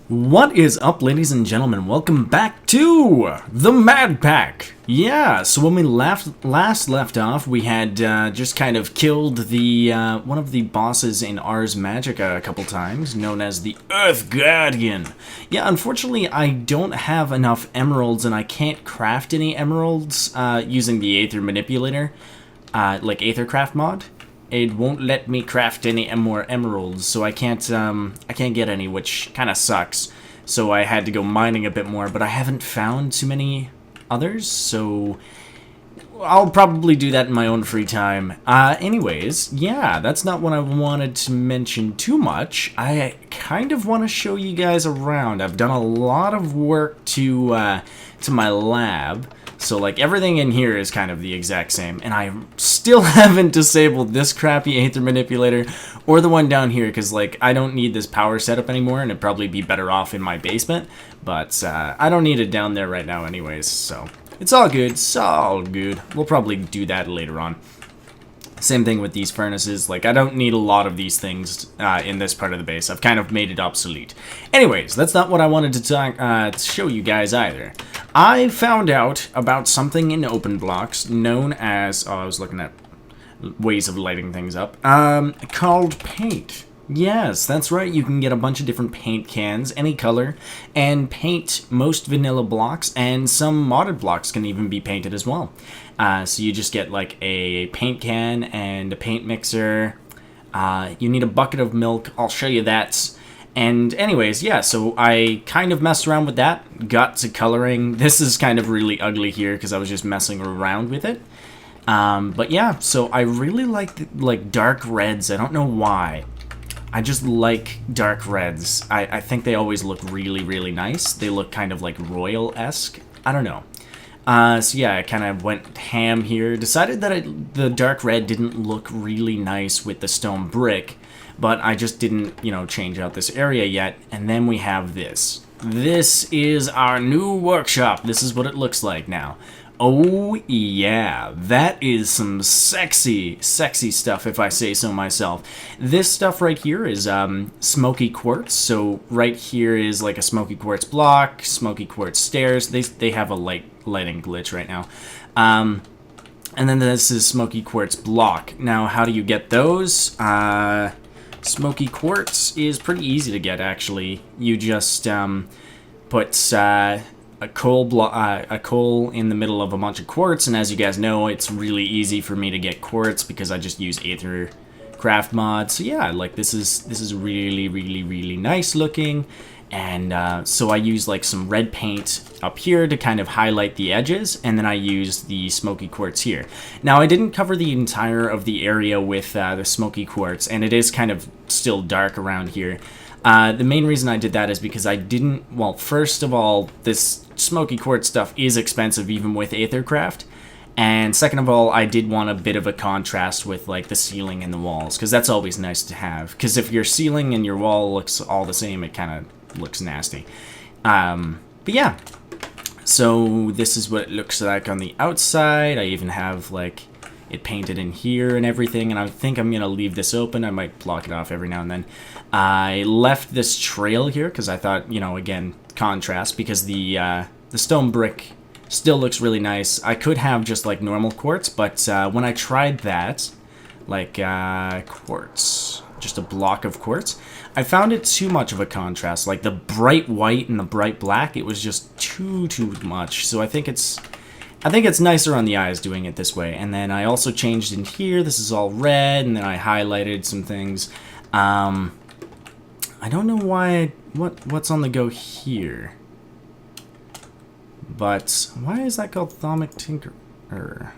What is up, ladies and gentlemen? Welcome back to the Madpack. Yeah, so when we last left off, we had just kind of killed the one of the bosses in Ars Magica a couple times, known as the Earth Guardian. Yeah, unfortunately, I don't have enough emeralds, and I can't craft any emeralds using the Aether Manipulator, like Aethercraft mod. It won't let me craft any more emeralds, so I can't get any, which kind of sucks. So I had to go mining a bit more, but I haven't found too many others, so I'll probably do that in my own free time. Anyways, yeah, that's not what I wanted to mention too much. I kind of want to show you guys around. I've done a lot of work to my lab. So, like, everything in here is kind of the exact same, and I still haven't disabled this crappy Aether Manipulator, or the one down here, because, like, I don't need this power setup anymore, and it'd probably be better off in my basement, but, I don't need it down there right now anyways, so it's all good, We'll probably do that later on. Same thing with these furnaces. Like, I don't need a lot of these things in this part of the base. I've kind of made it obsolete. Anyways, that's not what I wanted to show you guys either. I found out about something in open blocks known as... Oh, I was looking at ways of lighting things up. Called paint. Yes, that's right. You can get a bunch of different paint cans, any color, and paint most vanilla blocks, and some modded blocks can even be painted as well. So you just get like a paint can and a paint mixer. You need a bucket of milk. I'll show you that. And anyways, yeah, so I kind of messed around with that, got to coloring. This is kind of really ugly here because I was just messing around with it. But yeah, so I really like dark reds. I don't know why. I just like dark reds. I think they always look really, really nice. They look kind of like royal-esque. I don't know. So yeah, I kind of went ham here. Decided that the dark red didn't look really nice with the stone brick, but I just didn't, you know, change out this area yet. And then we have this. This is our new workshop. This is what it looks like now. Oh yeah, that is some sexy, sexy stuff if I say so myself. This stuff right here is smoky quartz. So right here is like a smoky quartz block, smoky quartz stairs. They have a lighting glitch right now. And then this is smoky quartz block. Now how do you get those? Smoky quartz is pretty easy to get actually. You just put a coal in the middle of a bunch of quartz, and as you guys know, it's really easy for me to get quartz because I just use Aethercraft mod. So yeah, like this is really, really, really nice looking, and so I use like some red paint up here to kind of highlight the edges, and then I use the smoky quartz here. Now I didn't cover the entire of the area with the smoky quartz, and it is kind of still dark around here. The main reason I did that is because I didn't, well, first of all, this smoky quartz stuff is expensive even with Aethercraft, and second of all, I did want a bit of a contrast with like the ceiling and the walls, because that's always nice to have, because if your ceiling and your wall looks all the same, it kind of looks nasty. But yeah, so this is what it looks like on the outside. I even have like it painted in here and everything, and I think I'm gonna leave this open. I might block it off every now and then. I left this trail here because I thought, you know, again, contrast, because the stone brick still looks really nice. I could have just like normal quartz, but when I tried that, like quartz, just a block of quartz, I found it too much of a contrast. Like the bright white and the bright black, it was just too much. So I think it's nicer on the eyes doing it this way. And then I also changed in here. This is all red, and then I highlighted some things. I don't know why, what's on the go here. But why is that called Thaumcraft?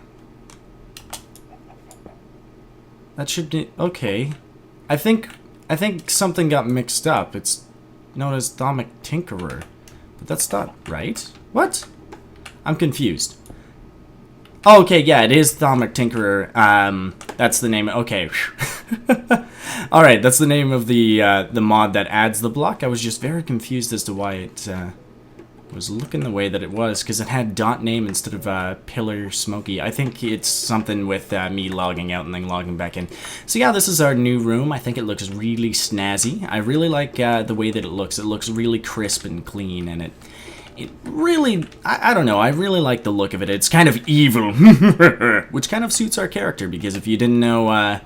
That should be, okay. I think something got mixed up. It's known as Thaumcraft, but that's not right. What? I'm confused. Oh, okay, yeah, it is Thaumcraft. That's the name. Okay. All right, that's the name of the mod that adds the block. I was just very confused as to why was looking the way that it was, because it had dot name instead of pillar smoky. I think it's something with me logging out and then logging back in. So yeah, this is our new room. I think it looks really snazzy. I really like the way that it looks. It looks really crisp and clean, and it really, I don't know, I really like the look of it. It's kind of evil, which kind of suits our character, because if you didn't know,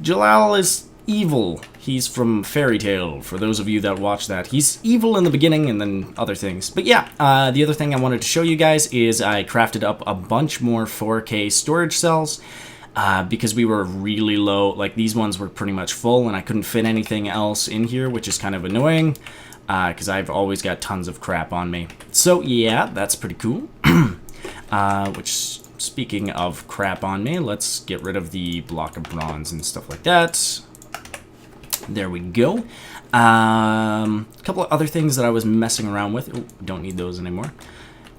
Jalal is evil. He's from Fairy Tale, for those of you that watch that. He's evil in the beginning and then other things. But yeah, the other thing I wanted to show you guys is I crafted up a bunch more 4K storage cells because we were really low. Like, these ones were pretty much full and I couldn't fit anything else in here, which is kind of annoying because I've always got tons of crap on me. So yeah, that's pretty cool. Which, speaking of crap on me, let's get rid of the block of bronze and stuff like that. There we go. A couple of other things that I was messing around with. Ooh, don't need those anymore.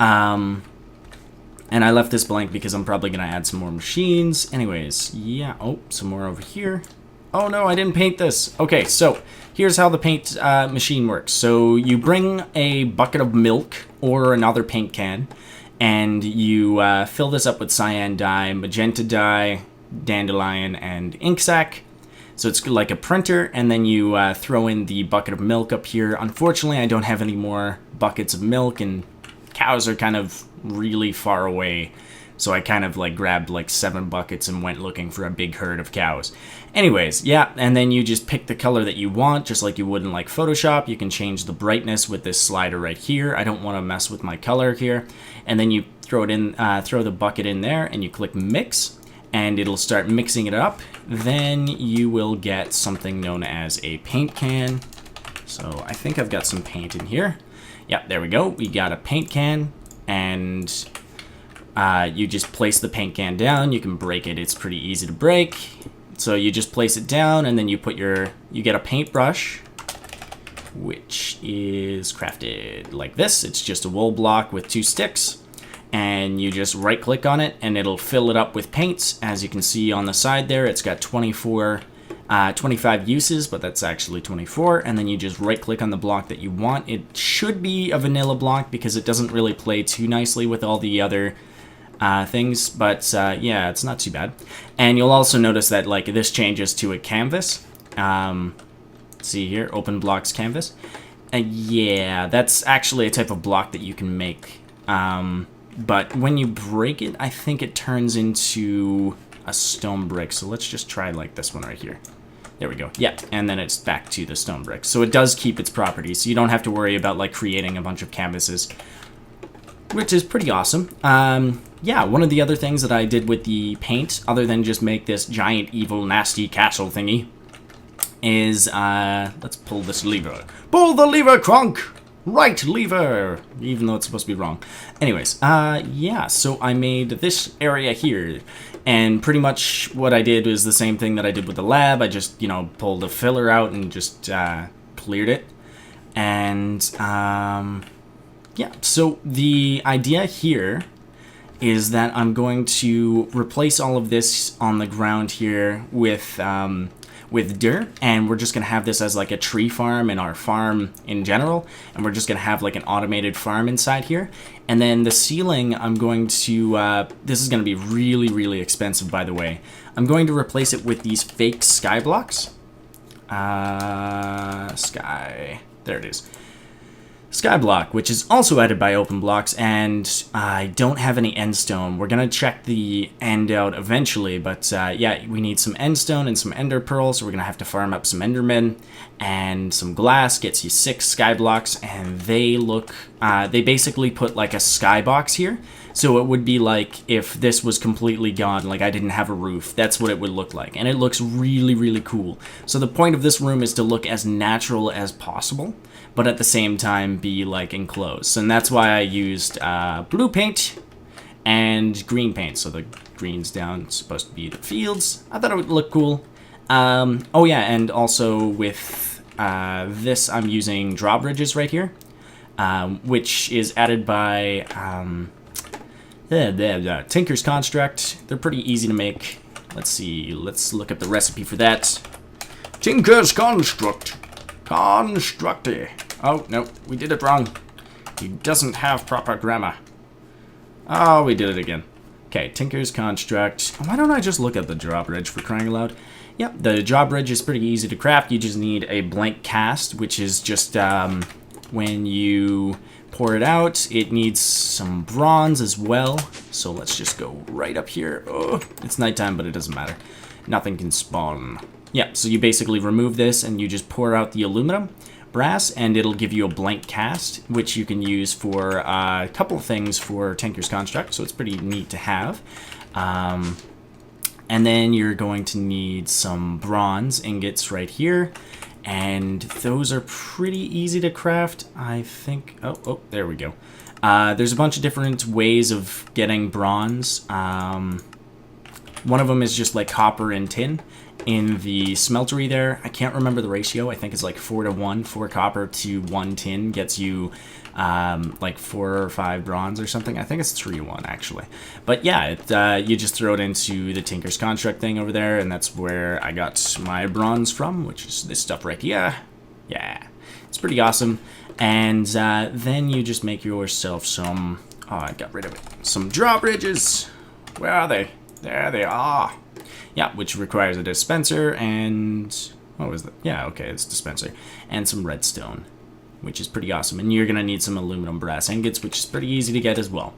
And I left this blank because I'm probably going to add some more machines. Anyways, yeah. Oh, some more over here. Oh no, I didn't paint this. Okay, so here's how the paint machine works. So you bring a bucket of milk or another paint can, and you fill this up with cyan dye, magenta dye, dandelion, and ink sac. So it's like a printer, and then you throw in the bucket of milk up here. Unfortunately, I don't have any more buckets of milk, and cows are kind of really far away. So I kind of like grabbed like 7 buckets and went looking for a big herd of cows. Anyways, yeah, and then you just pick the color that you want, just like you would in like Photoshop. You can change the brightness with this slider right here. I don't want to mess with my color here. And then you throw it in, throw the bucket in there, and you click mix, and it'll start mixing it up. Then you will get something known as a paint can. So I think I've got some paint in here. Yeah, there we go. We got a paint can, and you just place the paint can down. You can break it. It's pretty easy to break. So you just place it down, and then you put you get a paintbrush, which is crafted like this. It's just a wool block with 2 sticks. And you just right click on it and it'll fill it up with paints. As you can see on the side there, it's got 25 uses, but that's actually 24. And then you just right click on the block that you want. It should be a vanilla block because it doesn't really play too nicely with all the other things, but yeah, it's not too bad. And you'll also notice that like this changes to a canvas. See here, open blocks canvas. Yeah, that's actually a type of block that you can make. But when you break it, I think it turns into a stone brick. So let's just try like this one right here. There we go. Yeah, and then it's back to the stone brick. So it does keep its properties. So you don't have to worry about like creating a bunch of canvases, which is pretty awesome. Yeah, one of the other things that I did with the paint, other than just make this giant, evil, nasty castle thingy, is, let's pull this lever. Pull the lever, Kronk! Right lever! Even though it's supposed to be wrong. Anyways, yeah, so I made this area here. And pretty much what I did was the same thing that I did with the lab. I just, you know, pulled a filler out and just cleared it. And, yeah, so the idea here is that I'm going to replace all of this on the ground here with dirt, and we're just gonna have this as like a tree farm in our farm in general, and we're just gonna have like an automated farm inside here. And then the ceiling, I'm going to this is gonna be really, really expensive, by the way. I'm going to replace it with these fake sky blocks. Sky, there it is. Skyblock, which is also added by OpenBlocks, and I don't have any endstone. We're gonna check the end out eventually, but yeah, we need some endstone and some ender pearls, so we're gonna have to farm up some endermen, and some glass gets you 6 skyblocks, and they look, they basically put like a skybox here, so it would be like if this was completely gone, like I didn't have a roof, that's what it would look like, and it looks really, really cool. So the point of this room is to look as natural as possible, but at the same time be like enclosed. And that's why I used blue paint and green paint. So the green's down, it's supposed to be the fields. I thought it would look cool. Oh yeah, and also with this I'm using drawbridges right here, which is added by Tinker's Construct. They're pretty easy to make. Let's see, let's look up the recipe for that. Tinker's Construct. Constructy. Oh, no, we did it wrong. He doesn't have proper grammar. Oh, we did it again. Okay, Tinker's Construct. Why don't I just look at the drawbridge for crying aloud? Yep, the drawbridge is pretty easy to craft. You just need a blank cast, which is just when you pour it out. It needs some bronze as well. So let's just go right up here. Oh, it's nighttime, but it doesn't matter. Nothing can spawn. Yeah, so you basically remove this and you just pour out the aluminum, brass, and it'll give you a blank cast, which you can use for a couple of things for Tinker's Construct, so it's pretty neat to have. And then you're going to need some bronze ingots right here, and those are pretty easy to craft, I think. Oh, there we go. There's a bunch of different ways of getting bronze. One of them is just like copper and tin. In the smeltery there, I can't remember the ratio. I think it's like 4 to 1. 4 copper to 1 tin gets you like 4 or 5 bronze or something. I think it's 3 to 1 actually. But yeah, you just throw it into the Tinker's Construct thing over there, and that's where I got my bronze from, which is this stuff right here. Yeah, it's pretty awesome. And then you just make yourself some. Oh, I got rid of it. Some drawbridges. Where are they? There they are. Yeah, which requires a dispenser and... What was that? Yeah, okay, it's dispenser. And some redstone, which is pretty awesome. And you're going to need some aluminum brass ingots, which is pretty easy to get as well.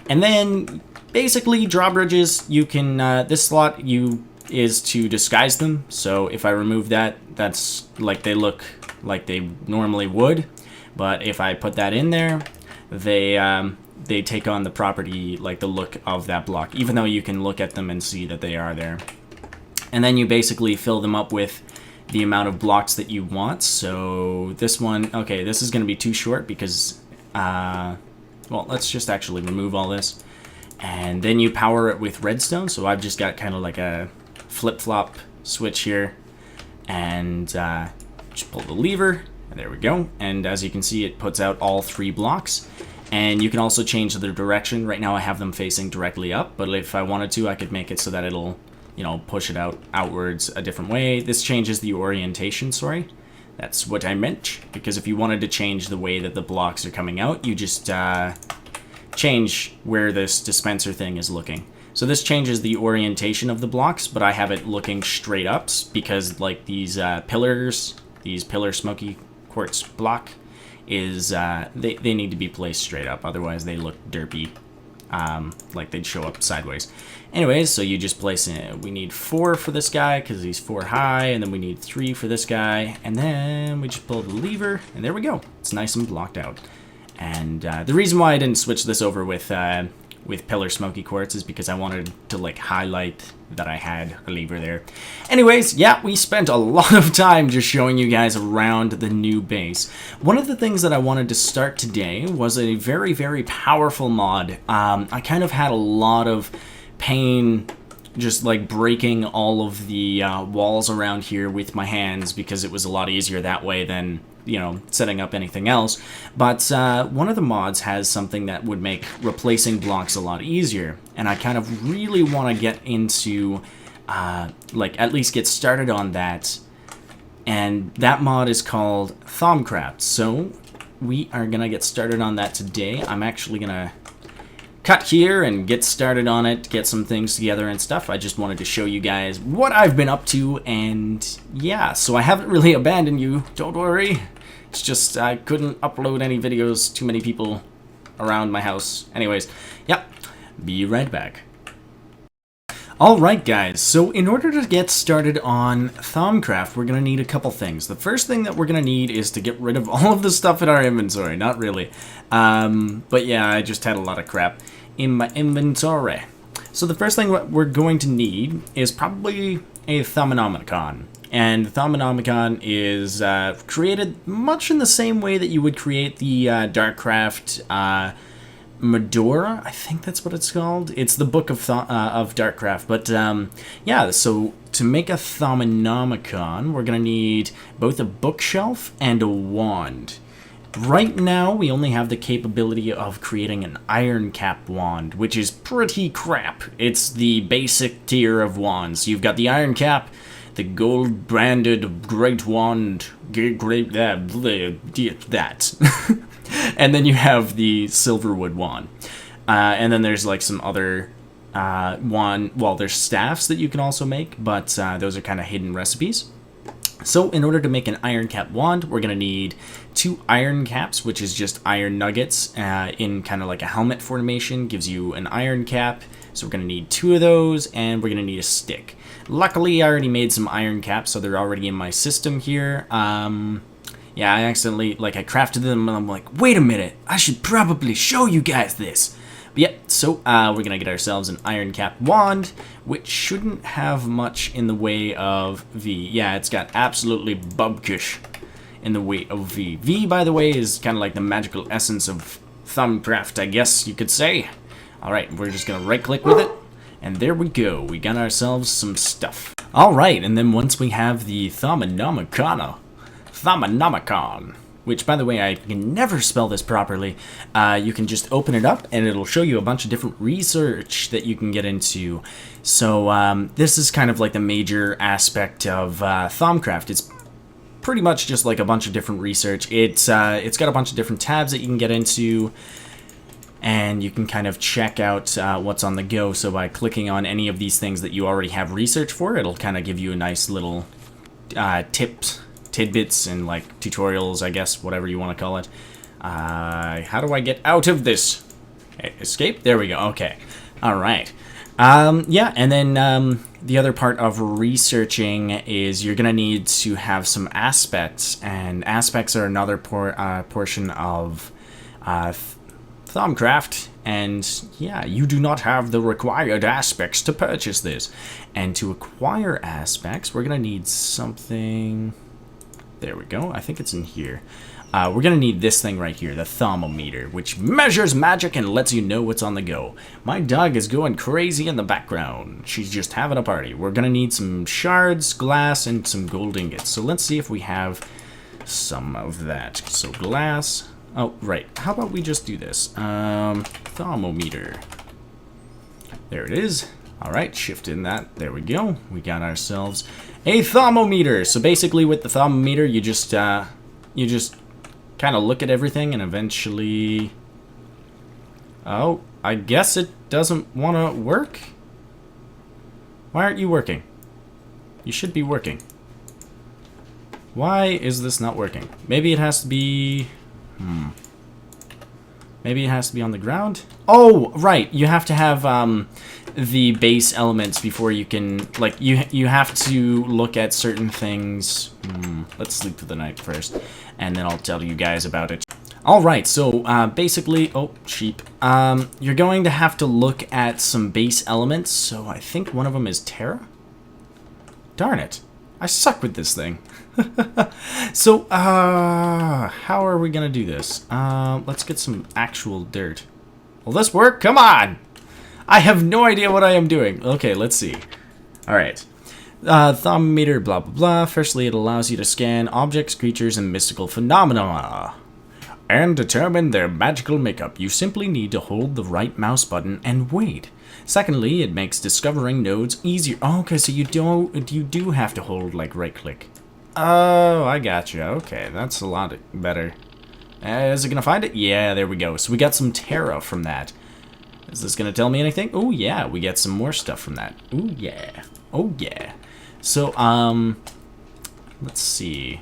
And then, basically, drawbridges, you can... this slot is to disguise them. So if I remove that, that's like they look like they normally would. But if I put that in there, they take on the property, like the look of that block, even though you can look at them and see that they are there. And then you basically fill them up with the amount of blocks that you want. So this one, okay, this is going to be too short because, well, let's just actually remove all this. And then you power it with redstone. So I've just got kind of like a flip-flop switch here. And just pull the lever, and there we go. And as you can see, it puts out all 3 blocks. And you can also change the direction. Right now I have them facing directly up, but if I wanted to, I could make it so that it'll, you know, push it outwards a different way. This changes the orientation, sorry. That's what I meant, because if you wanted to change the way that the blocks are coming out, you just change where this dispenser thing is looking. So this changes the orientation of the blocks, but I have it looking straight up because like these pillars, these pillar smoky quartz block, is they need to be placed straight up, otherwise they look derpy, like they'd show up sideways. Anyways, so you just place it. We need 4 for this guy because he's 4 high, and then we need 3 for this guy, and then we just pull the lever, and there we go. It's nice and blocked out. And the reason why I didn't switch this over with pillar smoky quartz is because I wanted to like highlight that I had a lever there. Anyways, yeah, we spent a lot of time just showing you guys around the new base. One of the things that I wanted to start today was a very, very powerful mod. I kind of had a lot of pain just like breaking all of the walls around here with my hands because it was a lot easier that way than, you know, setting up anything else. But one of the mods has something that would make replacing blocks a lot easier, and I kind of really want to get into like at least get started on that, and that mod is called Thaumcraft. So we are gonna get started on that today. I'm actually gonna cut here and get started on it, get some things together and stuff. I just wanted to show you guys what I've been up to, and yeah, so I haven't really abandoned you, don't worry. It's just I couldn't upload any videos, too many people around my house. Anyways, yep, be right back. Alright guys, so in order to get started on Thaumcraft, we're going to need a couple things. The first thing that we're going to need is to get rid of all of the stuff in our inventory. Not really. But yeah, I just had a lot of crap in my inventory. So the first thing we're going to need is probably a Thaumonomicon. And the Thaumonomicon is created much in the same way that you would create the Darkcraft Medora, I think that's what it's called. It's the book of Darkcraft. But yeah, so to make a Thaumonomicon, we're going to need both a bookshelf and a wand. Right now, we only have the capability of creating an iron cap wand, which is pretty crap. It's the basic tier of wands. You've got the iron cap, the gold branded great wand, that. And then you have the silverwood wand. And then there's like some other there's staffs that you can also make, but those are kind of hidden recipes. So in order to make an iron cap wand, we're going to need 2 iron caps, which is just iron nuggets in kind of like a helmet formation, gives you an iron cap. So we're going to need 2 of those, and we're going to need a stick. Luckily, I already made some iron caps, so they're already in my system here. Yeah, I accidentally, I crafted them, and I'm like, wait a minute, I should probably show you guys this. But yeah, so we're going to get ourselves an iron cap wand, which shouldn't have much in the way of V. Yeah, it's got absolutely bubkish in the way of V. V, by the way, is kind of like the magical essence of Thaumcraft, I guess you could say. Alright, we're just going to right-click with it, and there we go. We got ourselves some stuff. Alright, and then once we have the Thaumanomicon, which, by the way, I can never spell this properly. You can just open it up, and it'll show you a bunch of different research that you can get into. So this is kind of like the major aspect of Thaumcraft. It's pretty much just like a bunch of different research. It's got a bunch of different tabs that you can get into, and you can kind of check out what's on the go. So by clicking on any of these things that you already have research for, it'll kind of give you a nice little tidbits and like tutorials, I guess, whatever you want to call it. How do I get out of this? Escape? There we go. Okay. All right. Yeah, and then the other part of researching is you're going to need to have some aspects, and aspects are another portion of Thaumcraft, and yeah, you do not have the required aspects to purchase this. And to acquire aspects, we're going to need something... There we go. I think it's in here. We're going to need this thing right here, the thermometer, which measures magic and lets you know what's on the go. My dog is going crazy in the background. She's just having a party. We're going to need some shards, glass, and some gold ingots. So let's see if we have some of that. So glass. Oh, right. How about we just do this? Thermometer. There it is. All right, shift in that. There we go. We got ourselves a thermometer. So basically, with the thermometer, you just kind of look at everything, and eventually, oh, I guess it doesn't want to work. Why aren't you working? You should be working. Why is this not working? Maybe it has to be. Maybe it has to be on the ground? Oh, right. You have to have the base elements before you can... Like, you have to look at certain things. Let's sleep for the night first, and then I'll tell you guys about it. Alright, so basically... Oh, sheep. You're going to have to look at some base elements. So I think one of them is Terra? Darn it. I suck with this thing. So, how are we gonna do this? Let's get some actual dirt. Will this work? Come on! I have no idea what I am doing. Okay, let's see. Alright. Thermometer, blah, blah, blah. Firstly, it allows you to scan objects, creatures, and mystical phenomena and determine their magical makeup. You simply need to hold the right mouse button and wait. Secondly, it makes discovering nodes easier. Oh, okay, so you do have to hold, like, right-click. Oh, I gotcha. Okay, that's a lot better. Is it gonna find it? Yeah, there we go. So we got some Terra from that. Is this gonna tell me anything? Oh, yeah, we get some more stuff from that. Oh, yeah. Oh, yeah. So, let's see.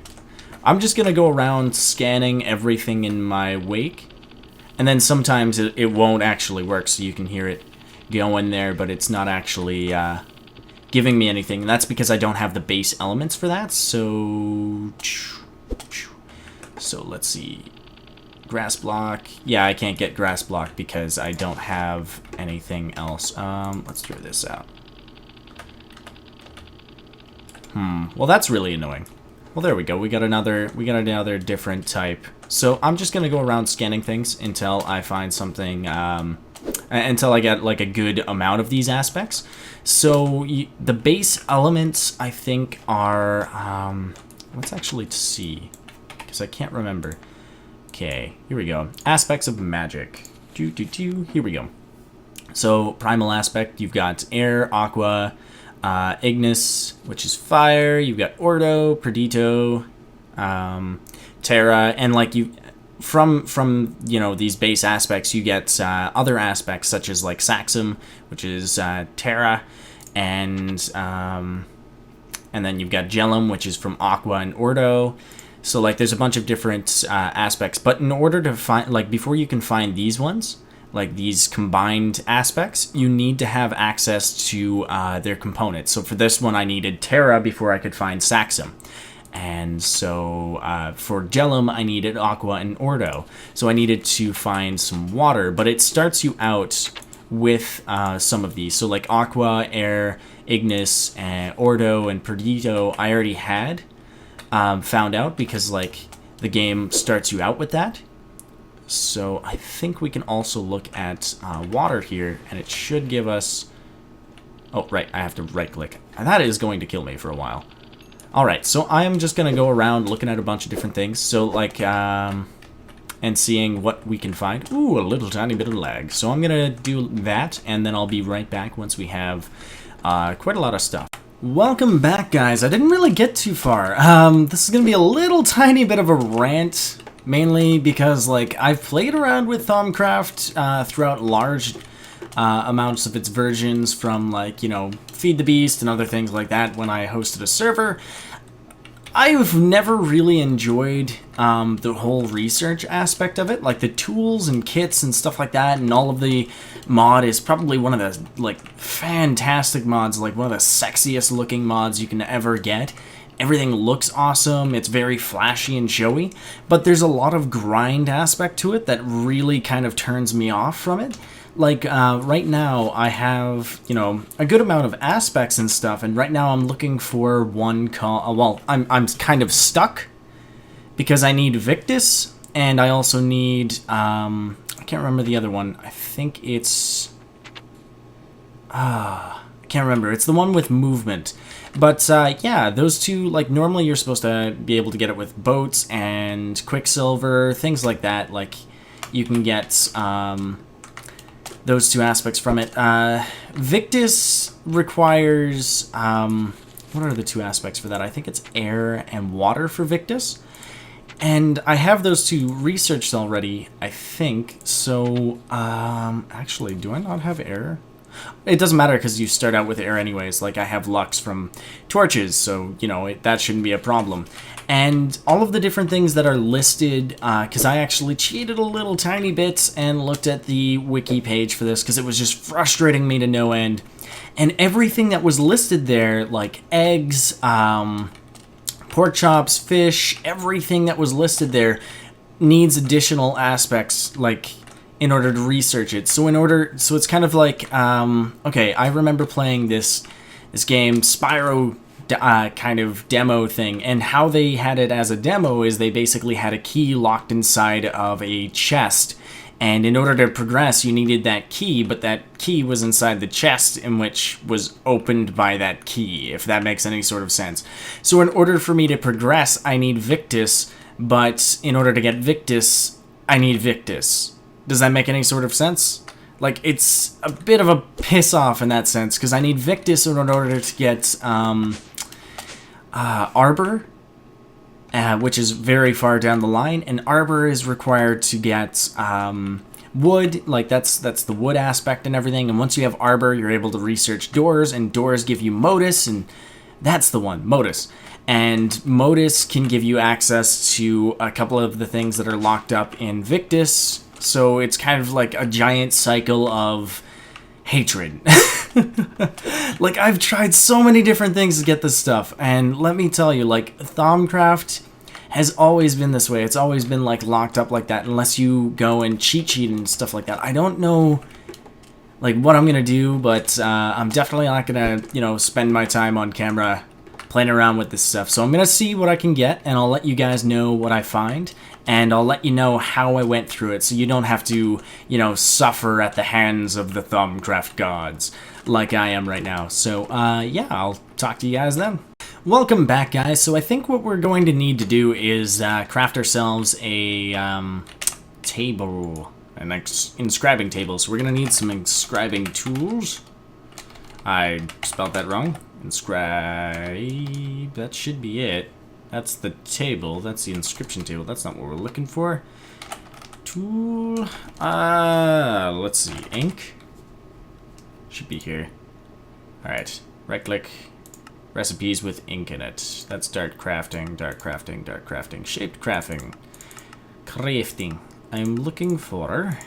I'm just gonna go around scanning everything in my wake. And then sometimes it won't actually work, so you can hear it go in there, but it's not actually, giving me anything. And that's because I don't have the base elements for that. So let's see. Grass block. Yeah, I can't get grass block because I don't have anything else. Let's throw this out. Well, that's really annoying. Well, there we go. We got another different type. So I'm just gonna go around scanning things until I find something. Until I get like a good amount of these aspects. So the base elements, I think, are let's actually see, because I can't remember. Okay, here we go. Aspects of magic. Here we go. So primal aspect, you've got air, aqua, ignis, which is fire. You've got ordo, perdito, terra, and like from you know, these base aspects, you get other aspects such as like Saxum, which is Terra, and then you've got Gelum, which is from Aqua and Ordo. So like there's a bunch of different aspects, but in order to find, like, before you can find these ones, like these combined aspects, you need to have access to their components. So for this one, I needed Terra before I could find Saxum. And so for Gelum, I needed Aqua and Ordo. So I needed to find some water, but it starts you out with some of these. So like Aqua, Air, Ignis, and Ordo, and Perdido, I already had found out because like the game starts you out with that. So I think we can also look at water here, and it should give us... Oh, right, I have to right-click. And that is going to kill me for a while. Alright, so I am just going to go around looking at a bunch of different things. So, like, and seeing what we can find. Ooh, a little tiny bit of lag. So I'm going to do that, and then I'll be right back once we have quite a lot of stuff. Welcome back, guys. I didn't really get too far. This is going to be a little tiny bit of a rant. Mainly because, like, I've played around with Thaumcraft throughout large amounts of its versions from, like, you know, Feed the Beast and other things like that when I hosted a server. I've never really enjoyed the whole research aspect of it. Like, the tools and kits and stuff like that, and all of the mod is probably one of the, like, fantastic mods, like, one of the sexiest looking mods you can ever get. Everything looks awesome, it's very flashy and showy, but there's a lot of grind aspect to it that really kind of turns me off from it. Like, right now, I have, you know, a good amount of aspects and stuff, and right now I'm looking for one well, I'm kind of stuck, because I need Victus, and I also need, I can't remember the other one. I think it's, I can't remember. It's the one with movement. But, yeah, those two, like, normally you're supposed to be able to get it with boats and Quicksilver, things like that. Like, you can get, those two aspects from it. Victus requires, what are the two aspects for that? I think it's air and water for Victus. And I have those two researched already, I think. So, actually, do I not have air? It doesn't matter because you start out with air anyways. Like, I have Lux from torches, so, you know, that shouldn't be a problem. And all of the different things that are listed, because I actually cheated a little tiny bit and looked at the wiki page for this because it was just frustrating me to no end. And everything that was listed there, like eggs, pork chops, fish, everything that was listed there needs additional aspects, like, in order to research it. So it's kind of like, okay, I remember playing this game, Spyro, kind of demo thing, and how they had it as a demo is they basically had a key locked inside of a chest, and in order to progress, you needed that key, but that key was inside the chest, in which was opened by that key, if that makes any sort of sense. So in order for me to progress, I need Victus, but in order to get Victus, I need Victus. Does that make any sort of sense? Like, it's a bit of a piss-off in that sense, because I need Victus in order to get Arbor, which is very far down the line, and Arbor is required to get wood, like that's the wood aspect and everything, and once you have Arbor, you're able to research doors, and doors give you Modus, and that's the one, Modus. And Modus can give you access to a couple of the things that are locked up in Victus. So it's kind of like a giant cycle of hatred. Like, I've tried so many different things to get this stuff, and let me tell you, like, Thaumcraft has always been this way. It's always been, like, locked up like that, unless you go and cheat and stuff like that. I don't know, like, what I'm gonna do, but I'm definitely not gonna, you know, spend my time on camera playing around with this stuff. So I'm gonna see what I can get, and I'll let you guys know what I find, and I'll let you know how I went through it, so you don't have to, you know, suffer at the hands of the Thaumcraft gods like I am right now. So yeah, I'll talk to you guys then. Welcome back, guys. So I think what we're going to need to do is craft ourselves a table, an inscribing table. So we're gonna need some inscribing tools. I spelled that wrong. Inscribe, that should be it. That's the table, that's the inscription table, that's not what we're looking for. tool. Let's see. Ink. Should be here. Alright. Right click. Recipes with ink in it. That's dark crafting, dark crafting, dark crafting, shaped crafting. Crafting. I'm looking for...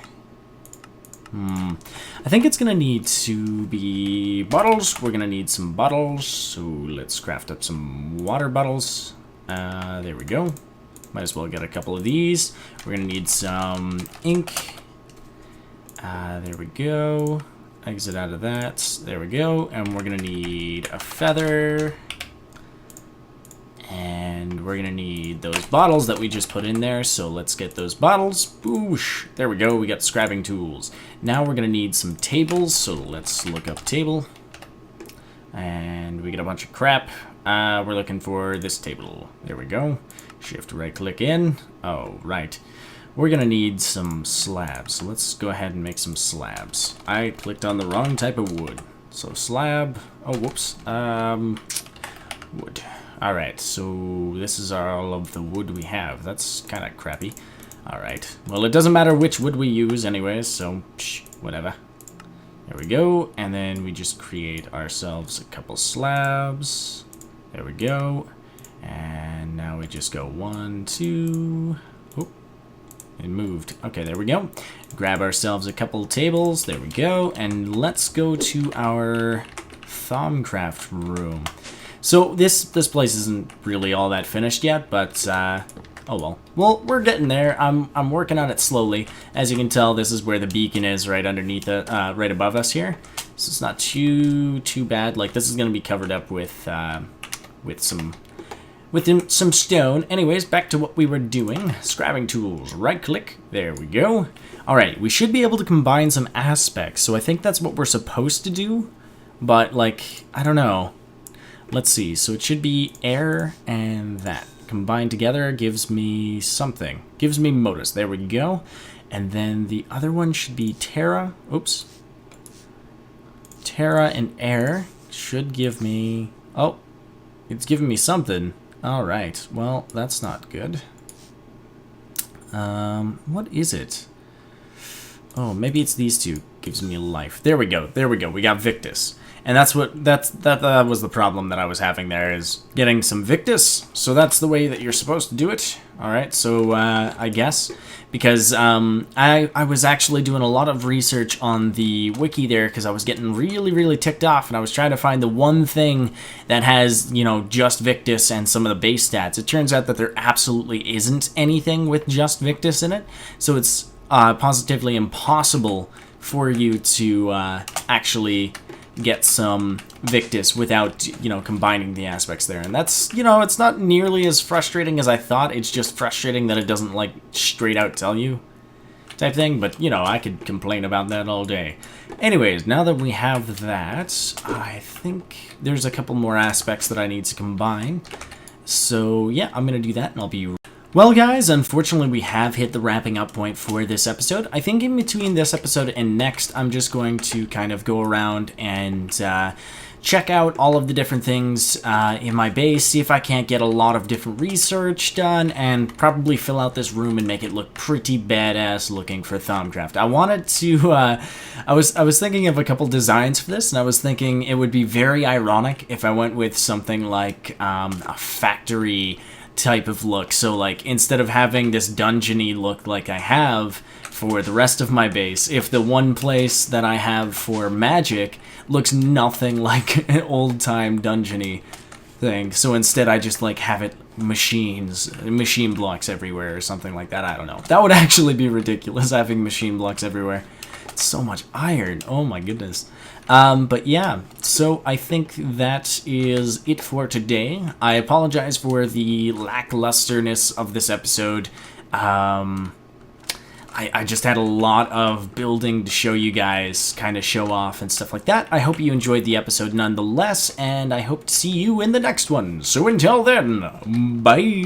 I think it's gonna need to be bottles. We're gonna need some bottles. So let's craft up some water bottles. There we go. Might as well get a couple of these. We're gonna need some ink. There we go. Exit out of that. There we go. And we're gonna need a feather. And we're gonna need those bottles that we just put in there. So let's get those bottles. Boosh. There we go. We got scrapping tools. Now we're gonna need some tables. So let's look up table. And we get a bunch of crap. We're looking for this table. There we go. Shift right click in. Oh, right. We're gonna need some slabs. So let's go ahead and make some slabs. I clicked on the wrong type of wood. So slab. Oh, whoops. Wood. Alright, so this is all of the wood we have. That's kind of crappy. Alright. Well, it doesn't matter which wood we use anyways, so whatever. There we go. And then we just create ourselves a couple slabs. There we go. And now we just go 1, 2... It moved. Okay, there we go. Grab ourselves a couple tables. There we go. And let's go to our Thaumcraft room. So this place isn't really all that finished yet, but oh well. Well, we're getting there. I'm working on it slowly. As you can tell, this is where the beacon is, right underneath it, right above us here. So it's not too bad. Like, this is gonna be covered up with some stone. Anyways, back to what we were doing. Scrapping tools. Right click. There we go. Alright, we should be able to combine some aspects. So I think that's what we're supposed to do. But, like, I don't know. Let's see. So it should be air and that. Combined together gives me something. Gives me modus. There we go. And then the other one should be Terra. Oops. Terra and air should give me... Oh, it's giving me something. Alright, well, that's not good. What is it? Oh, maybe it's these two. Gives me life. There we go. There we go. We got Victus. And that was the problem that I was having there, is getting some Victus. So that's the way that you're supposed to do it. Alright, so I guess. Because I was actually doing a lot of research on the wiki there, because I was getting really ticked off, and I was trying to find the one thing that has, you know, just Victus and some of the base stats. It turns out that there absolutely isn't anything with just Victus in it. So it's positively impossible for you to actually get some Victus without, you know, combining the aspects there. And that's, you know, it's not nearly as frustrating as I thought. It's just frustrating that it doesn't, like, straight out tell you type thing. But, you know, I could complain about that all day. Anyways, now that we have that, I think there's a couple more aspects that I need to combine. So, yeah, I'm going to do that, and I'll be... Well, guys, unfortunately, we have hit the wrapping up point for this episode. I think in between this episode and next, I'm just going to kind of go around and check out all of the different things in my base, see if I can't get a lot of different research done, and probably fill out this room and make it look pretty badass looking for Thaumcraft. I wanted to, I was thinking of a couple designs for this, and I was thinking it would be very ironic if I went with something like a factory type of look. So, like, instead of having this dungeony look like I have for the rest of my base, if the one place that I have for magic looks nothing like an old-time dungeony thing, so instead I just, like, have it machine blocks everywhere or something like that. I don't know. That would actually be ridiculous, having machine blocks everywhere. It's so much iron. Oh my goodness. But yeah, so I think that is it for today. I apologize for the lacklusterness of this episode. I just had a lot of building to show you guys, kind of show off and stuff like that. I hope you enjoyed the episode nonetheless, and I hope to see you in the next one. So until then, bye!